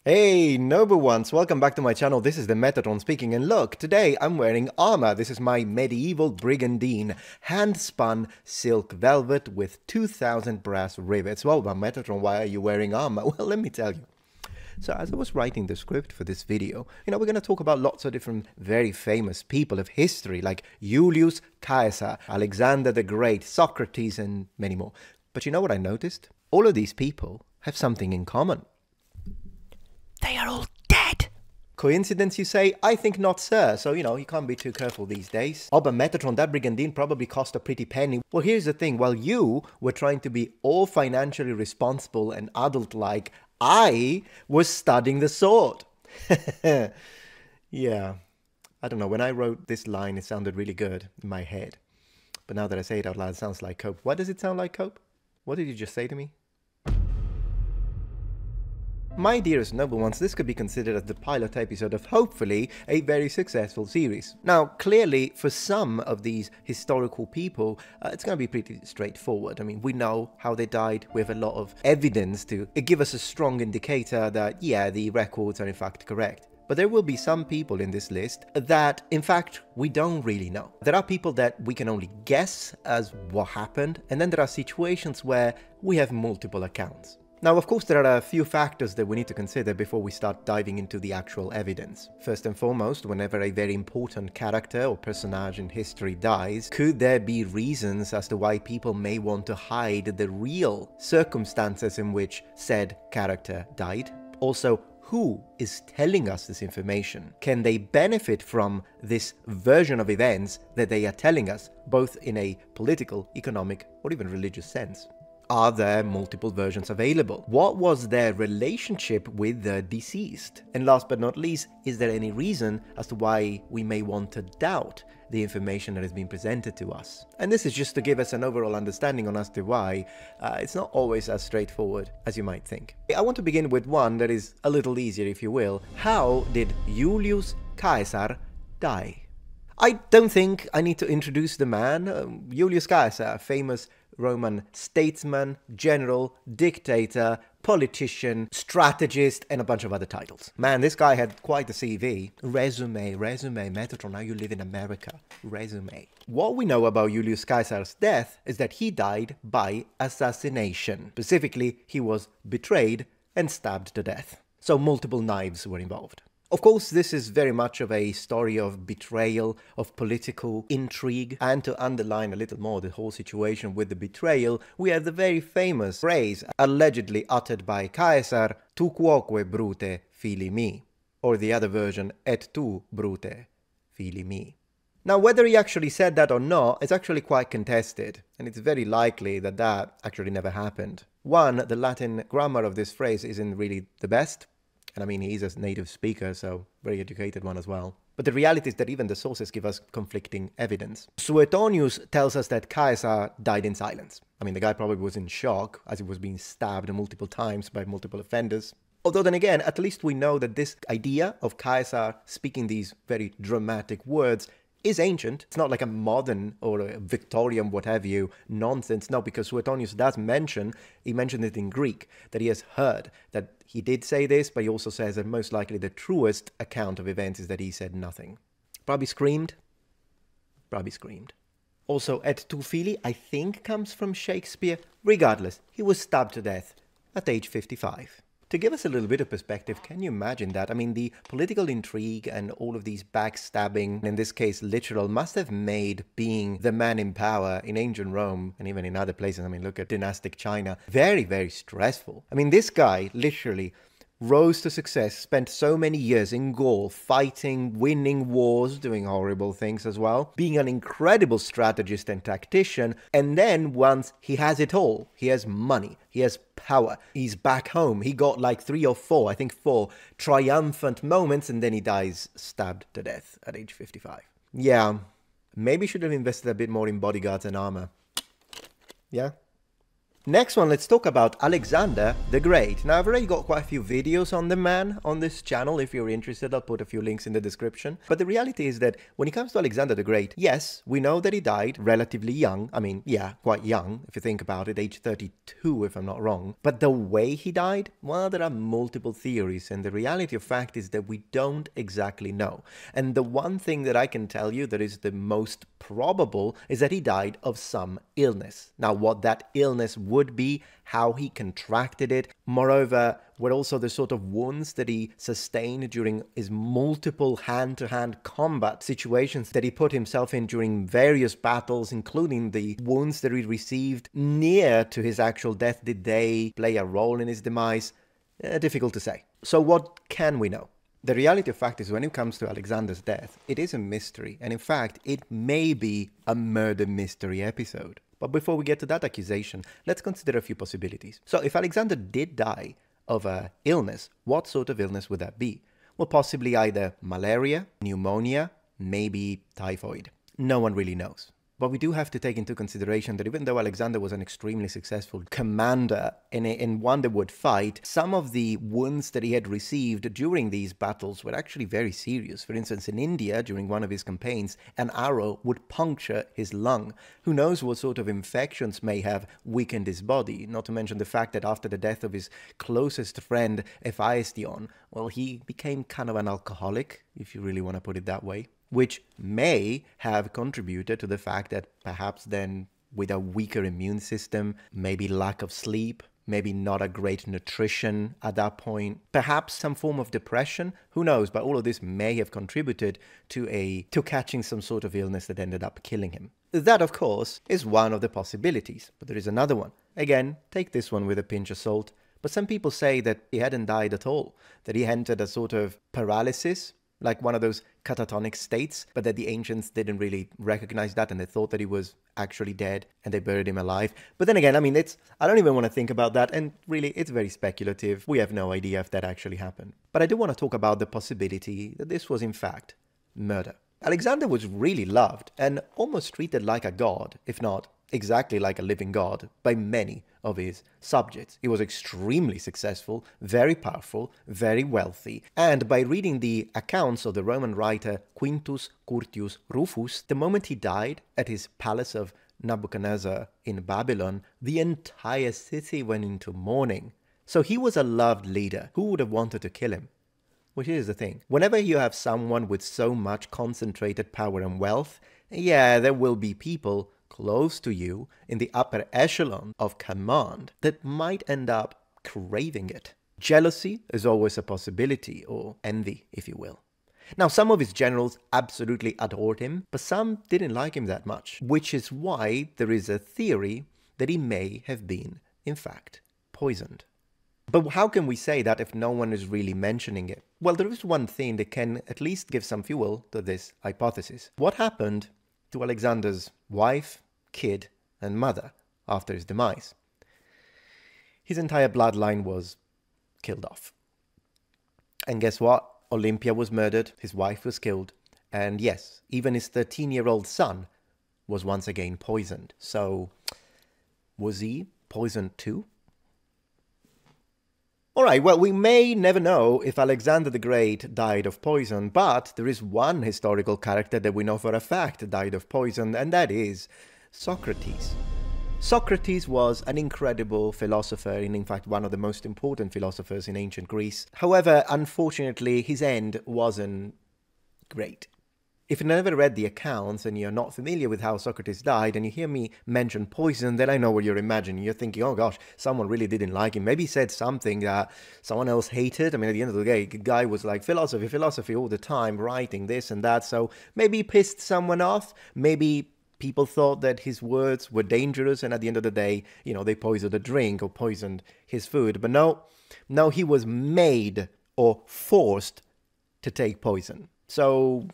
Hey, noble ones, welcome back to my channel. This is the Metatron speaking, and look, today I'm wearing armor. This is my medieval brigandine, hand-spun silk velvet with 2000 brass rivets. Well, Metatron, why are you wearing armor? Well, let me tell you. So as I was writing the script for this video, we're going to talk about lots of different very famous people of history, like Julius Caesar, Alexander the Great, Socrates, and many more. But you know what I noticed? All of these people have something in common. They are all dead. Coincidence, you say? I think not, sir. So, you can't be too careful these days. Oh, but Metatron, that brigandine probably cost a pretty penny. Well, here's the thing. While you were trying to be all financially responsible and adult-like, I was studying the sword. Yeah. I don't know. When I wrote this line, it sounded really good in my head. But now that I say it out loud, it sounds like cope. What does it sound like, cope? What did you just say to me? My dearest noble ones, this could be considered as the pilot episode of hopefully a very successful series. Now, clearly, for some of these historical people, it's going to be pretty straightforward. I mean, we know how they died. We have a lot of evidence to give us a strong indicator that, yeah, the records are in fact correct. But there will be some people in this list that, in fact, we don't really know. There are people that we can only guess as what happened, and then there are situations where we have multiple accounts. Now, of course, there are a few factors that we need to consider before we start diving into the actual evidence. First and foremost, whenever a very important character or personage in history dies, could there be reasons as to why people may want to hide the real circumstances in which said character died? Also, who is telling us this information? Can they benefit from this version of events that they are telling us, both in a political, economic, or even religious sense? Are there multiple versions available? What was their relationship with the deceased? And last but not least, is there any reason as to why we may want to doubt the information that has been presented to us? And this is just to give us an overall understanding on as to why it's not always as straightforward as you might think. I want to begin with one that is a little easier, if you will. How did Julius Caesar die? I don't think I need to introduce the man. Julius Caesar, famous Roman statesman, general, dictator, politician, strategist, and a bunch of other titles. Man, this guy had quite a CV. Resume, Metatron, now you live in America. Resume. What we know about Julius Caesar's death is that he died by assassination. Specifically, he was betrayed and stabbed to death. So multiple knives were involved. Of course, this is very much of a story of betrayal, of political intrigue, and to underline a little more the whole situation with the betrayal, we have the very famous phrase allegedly uttered by Caesar, "Tu quoque brute fili mi," or the other version, "Et tu brute fili mi." Now, whether he actually said that or not is actually quite contested, and it's very likely that that actually never happened. One, the Latin grammar of this phrase isn't really the best. And I mean, he's a native speaker, so very educated one as well. But the reality is that even the sources give us conflicting evidence. Suetonius tells us that Caesar died in silence. I mean, the guy probably was in shock as he was being stabbed multiple times by multiple offenders. Although then again, at least we know that this idea of Caesar speaking these very dramatic words is ancient. It's not like a modern or a Victorian, what have you, nonsense. No, because Suetonius does mention, he mentioned it in Greek, that he has heard that he did say this, but he also says that most likely the truest account of events is that he said nothing. Probably screamed. Probably screamed. Also, et tu fili, I think, comes from Shakespeare. Regardless, he was stabbed to death at age 55. To give us a little bit of perspective, can you imagine that? I mean, the political intrigue and all of these backstabbing, in this case literal, must have made being the man in power in ancient Rome, and even in other places, I mean, look at dynastic China, very, very stressful. I mean, this guy literally rose to success, spent so many years in Gaul, fighting, winning wars, doing horrible things as well, being an incredible strategist and tactician, and then once he has it all, he has money, he has power, he's back home, he got like 3 or 4, I think 4, triumphant moments, and then he dies stabbed to death at age 55. Yeah, maybe should have invested a bit more in bodyguards and armor. Yeah? Next one, let's talk about Alexander the Great. Now, I've already got quite a few videos on the man on this channel. If you're interested, I'll put a few links in the description. But the reality is that when it comes to Alexander the Great, yes, we know that he died relatively young. I mean, yeah, quite young, if you think about it, age 32, if I'm not wrong. But the way he died, well, there are multiple theories, and the reality of fact is that we don't exactly know. And the one thing that I can tell you that is the most probable is that he died of some illness. Now, what that illness would be, how he contracted it, moreover, were also the sort of wounds that he sustained during his multiple hand-to-hand combat situations that he put himself in during various battles, including the wounds that he received near to his actual death. Did they play a role in his demise? Difficult to say. So what can we know? The reality of fact is when it comes to Alexander's death, it is a mystery, and in fact, it may be a murder mystery episode. But before we get to that accusation, let's consider a few possibilities. So if Alexander did die of an illness, what sort of illness would that be? Well, possibly either malaria, pneumonia, maybe typhoid. No one really knows. But we do have to take into consideration that even though Alexander was an extremely successful commander and one that would fight, some of the wounds that he had received during these battles were actually very serious. For instance, in India, during one of his campaigns, an arrow would puncture his lung. Who knows what sort of infections may have weakened his body, not to mention the fact that after the death of his closest friend, Hephaestion, well, he became kind of an alcoholic, if you really want to put it that way, which may have contributed to the fact that perhaps then with a weaker immune system, maybe lack of sleep, maybe not a great nutrition at that point, perhaps some form of depression, who knows, but all of this may have contributed to catching some sort of illness that ended up killing him. That, of course, is one of the possibilities, but there is another one. Again, take this one with a pinch of salt, but some people say that he hadn't died at all, that he entered a sort of paralysis, like one of those catatonic states, but that the ancients didn't really recognize that and they thought that he was actually dead and they buried him alive. But then again, I mean, I don't even want to think about that, and really, it's very speculative. We have no idea if that actually happened. But I do want to talk about the possibility that this was in fact murder. Alexander was really loved and almost treated like a god, if not exactly like a living god, by many of his subjects. He was extremely successful, very powerful, very wealthy, and by reading the accounts of the Roman writer Quintus Curtius Rufus, the moment he died at his palace of Nebuchadnezzar in Babylon, the entire city went into mourning. So he was a loved leader. Who would have wanted to kill him? Well, here's the thing. Whenever you have someone with so much concentrated power and wealth, yeah, there will be people close to you in the upper echelon of command that might end up craving it. Jealousy is always a possibility, or envy, if you will. Now, some of his generals absolutely adored him, but some didn't like him that much, which is why there is a theory that he may have been, in fact, poisoned. But how can we say that if no one is really mentioning it? Well, there is one thing that can at least give some fuel to this hypothesis. What happened to Alexander's wife, kid, and mother after his demise? His entire bloodline was killed off. And guess what? Olympia was murdered, his wife was killed, and yes, even his 13-year-old son was once again poisoned. So, was he poisoned too? Alright, well, we may never know if Alexander the Great died of poison, but there is one historical character that we know for a fact died of poison, and that is Socrates. Socrates was an incredible philosopher, and in fact one of the most important philosophers in ancient Greece. However, unfortunately, his end wasn't great. If you've never read the accounts and you're not familiar with how Socrates died and you hear me mention poison, then I know what you're imagining. You're thinking, oh gosh, someone really didn't like him. Maybe he said something that someone else hated. I mean, at the end of the day, the guy was like philosophy all the time, writing this and that. So maybe he pissed someone off. Maybe people thought that his words were dangerous, and at the end of the day, you know, they poisoned a drink or poisoned his food. But no, he was made or forced to take poison. So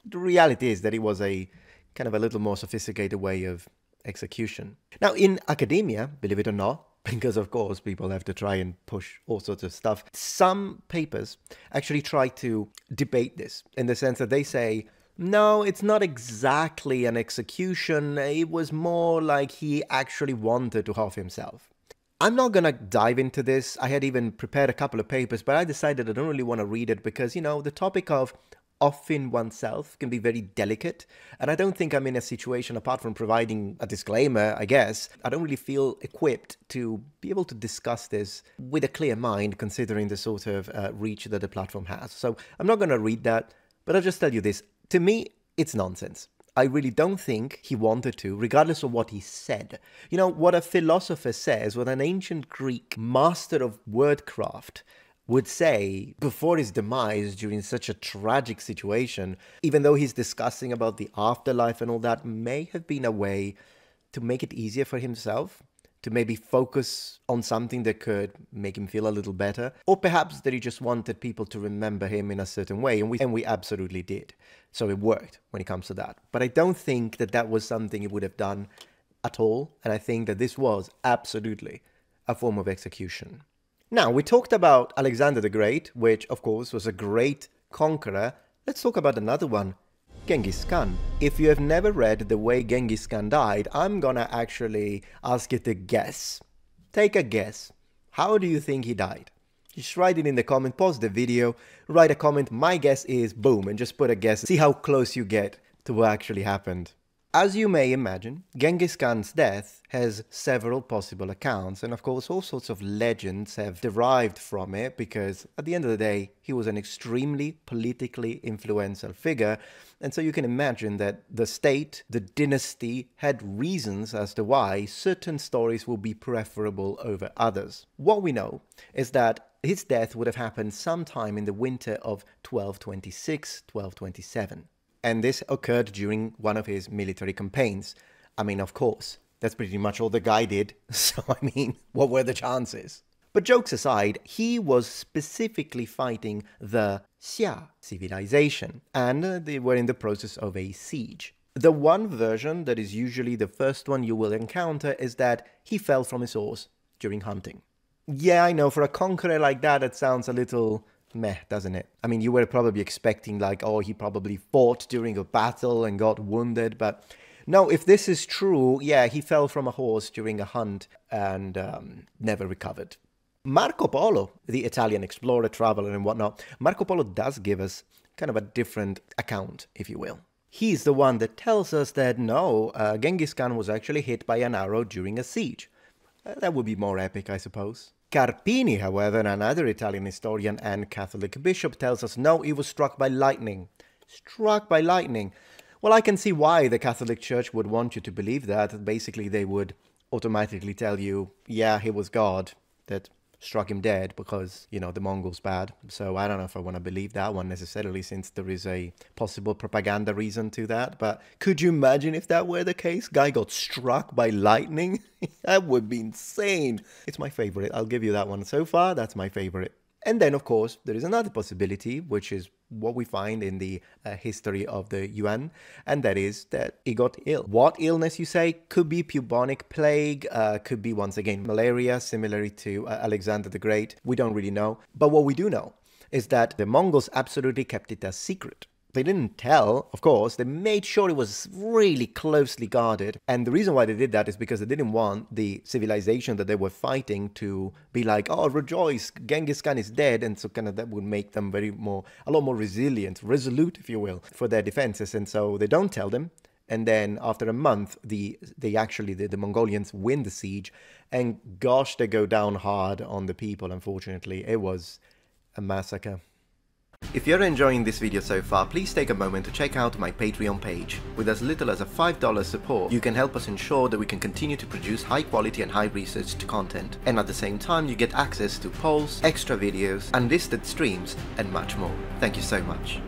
the reality is that it was a kind of a little more sophisticated way of execution. Now, in academia, believe it or not, because of course people have to try and push all sorts of stuff, some papers actually try to debate this in the sense that they say, no, it's not exactly an execution, it was more like he actually wanted to off himself. I'm not gonna dive into this. I had even prepared a couple of papers, but I decided I don't really want to read it because, you know, the topic of offing oneself can be very delicate. And I don't think I'm in a situation, apart from providing a disclaimer, I guess, I don't really feel equipped to be able to discuss this with a clear mind, considering the sort of reach that the platform has. So I'm not gonna read that, but I'll just tell you this. To me, it's nonsense. I really don't think he wanted to, regardless of what he said. You know, what a philosopher says, what an ancient Greek master of wordcraft would say before his demise during such a tragic situation, even though he's discussing about the afterlife and all that, may have been a way to make it easier for himself, to maybe focus on something that could make him feel a little better, or perhaps that he just wanted people to remember him in a certain way, and we absolutely did. So it worked when it comes to that. But I don't think that that was something he would have done at all, and I think that this was absolutely a form of execution. Now, we talked about Alexander the Great, which of course was a great conqueror. Let's talk about another one, Genghis Khan. If you have never read The Way Genghis Khan Died, I'm gonna actually ask you to guess. Take a guess. How do you think he died? Just write it in the comment, pause the video, write a comment, my guess is boom, and just put a guess, see how close you get to what actually happened. As you may imagine, Genghis Khan's death has several possible accounts, and of course all sorts of legends have derived from it, because at the end of the day, he was an extremely politically influential figure, and so you can imagine that the state, the dynasty, had reasons as to why certain stories will be preferable over others. What we know is that his death would have happened sometime in the winter of 1226-1227. And this occurred during one of his military campaigns. I mean, of course, that's pretty much all the guy did. So, I mean, what were the chances? But jokes aside, he was specifically fighting the Xia civilization, and they were in the process of a siege. The one version that is usually the first one you will encounter is that he fell from his horse during hunting. Yeah, I know, for a conqueror like that, it sounds a little meh, doesn't it? I mean, you were probably expecting like, oh, he probably fought during a battle and got wounded, but no, if this is true, yeah, he fell from a horse during a hunt and never recovered. Marco Polo, the Italian explorer, traveler and whatnot, Marco Polo does give us kind of a different account, if you will. He's the one that tells us that no, Genghis Khan was actually hit by an arrow during a siege. That would be more epic, I suppose. Carpini, however, another Italian historian and Catholic bishop, tells us no, he was struck by lightning. Struck by lightning. Well, I can see why the Catholic Church would want you to believe that. Basically, they would automatically tell you, yeah, he was God that struck him dead because, you know, the Mongols bad. So I don't know if I want to believe that one necessarily, since there is a possible propaganda reason to that. But could you imagine if that were the case? Guy got struck by lightning? That would be insane. It's my favorite. I'll give you that one. So far, that's my favorite. And then, of course, there is another possibility, which is what we find in the history of the Yuan, and that is that he got ill. What illness, you say? Could be bubonic plague, could be, once again, malaria, similarly to Alexander the Great. We don't really know. But what we do know is that the Mongols absolutely kept it a secret. They didn't tell, of course, they made sure it was really closely guarded. And the reason why they did that is because they didn't want the civilization that they were fighting to be like, oh, rejoice, Genghis Khan is dead. And so kind of that would make them a lot more resilient, resolute, if you will, for their defenses. And so they don't tell them. And then after a month, the Mongolians win the siege. And gosh, they go down hard on the people, unfortunately. It was a massacre. If you're enjoying this video so far, please take a moment to check out my Patreon page. With as little as a $5 support, you can help us ensure that we can continue to produce high quality and high researched content. And at the same time, you get access to polls, extra videos, unlisted streams, and much more. Thank you so much.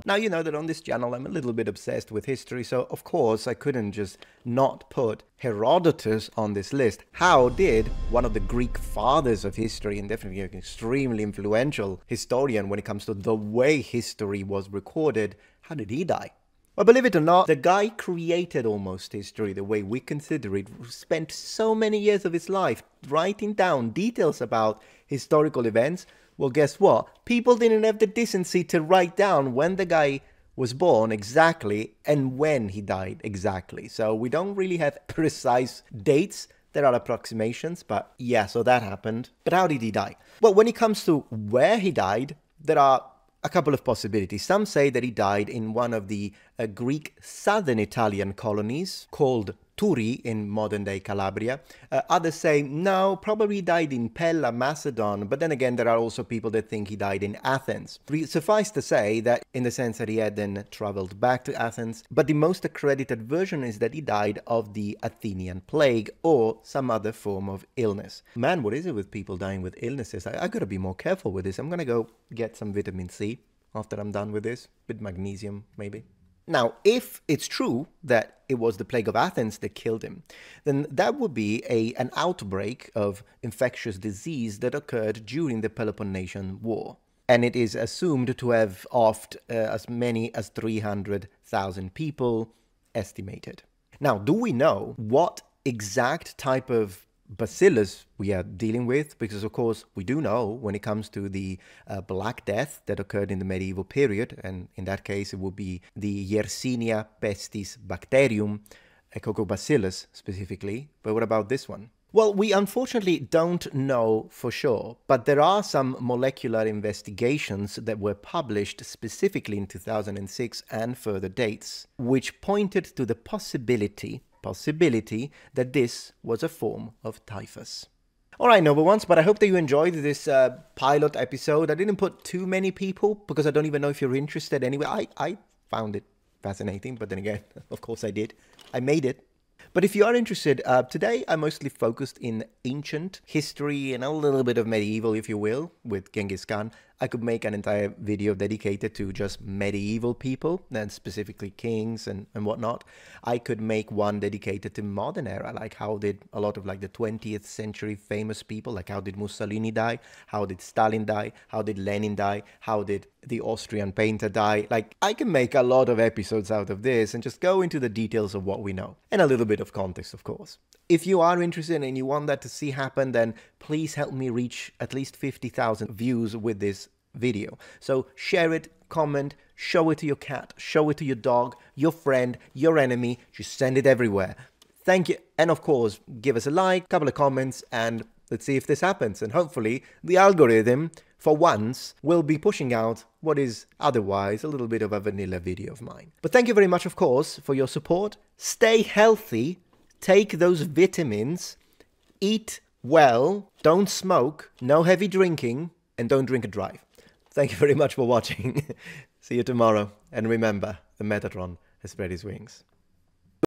Now, you know that on this channel I'm a little bit obsessed with history, so of course I couldn't just not put Herodotus on this list. How did one of the Greek fathers of history, and definitely an extremely influential historian when it comes to the way history was recorded, how did he die? Well, believe it or not, the guy created almost history the way we consider it, spent so many years of his life writing down details about historical events. Well, guess what? People didn't have the decency to write down when the guy was born exactly and when he died exactly. So we don't really have precise dates. There are approximations, but yeah, so that happened. But how did he die? Well, when it comes to where he died, there are a couple of possibilities. Some say that he died in one of the Greek southern Italian colonies called Turi in modern-day Calabria. Others say, no, probably he died in Pella, Macedon, but then again, there are also people that think he died in Athens. Suffice to say that in the sense that he had then traveled back to Athens, but the most accredited version is that he died of the Athenian plague or some other form of illness. Man, what is it with people dying with illnesses? I gotta be more careful with this. I'm gonna go get some vitamin C after I'm done with this, with magnesium maybe. Now, if it's true that it was the plague of Athens that killed him, then that would be an outbreak of infectious disease that occurred during the Peloponnesian War. And it is assumed to have offed as many as 300,000 people, estimated. Now, do we know what exact type of bacillus we are dealing with? Because of course we do know when it comes to the Black Death that occurred in the medieval period, and in that case it would be the Yersinia pestis bacterium, a Coccobacillus specifically. But what about this one? Well, we unfortunately don't know for sure, but there are some molecular investigations that were published specifically in 2006 and further dates, which pointed to the possibility that this was a form of typhus. Alright, noble ones, but I hope that you enjoyed this pilot episode. I didn't put too many people because I don't even know if you're interested anyway. I found it fascinating, but then again, of course I did. I made it. But if you are interested, today I mostly focused in ancient history and a little bit of medieval, if you will, with Genghis Khan. I could make an entire video dedicated to just medieval people, and specifically kings and whatnot. I could make one dedicated to modern era, like how did a lot of like the 20th century famous people, like how did Mussolini die, how did Stalin die, how did Lenin die, how did the Austrian painter die. Like, I can make a lot of episodes out of this and just go into the details of what we know, and a little bit of context, of course. If you are interested and you want that to see happen, then please help me reach at least 50,000 views with this video. So share it, comment, show it to your cat, show it to your dog, your friend, your enemy, just send it everywhere. Thank you, and of course, give us a like, couple of comments, and let's see if this happens. And hopefully, the algorithm, for once, will be pushing out what is otherwise a little bit of a vanilla video of mine. But thank you very much, of course, for your support. Stay healthy, take those vitamins, eat well, don't smoke, no heavy drinking, and don't drink and drive. Thank you very much for watching. See you tomorrow. And remember, the Metatron has spread his wings.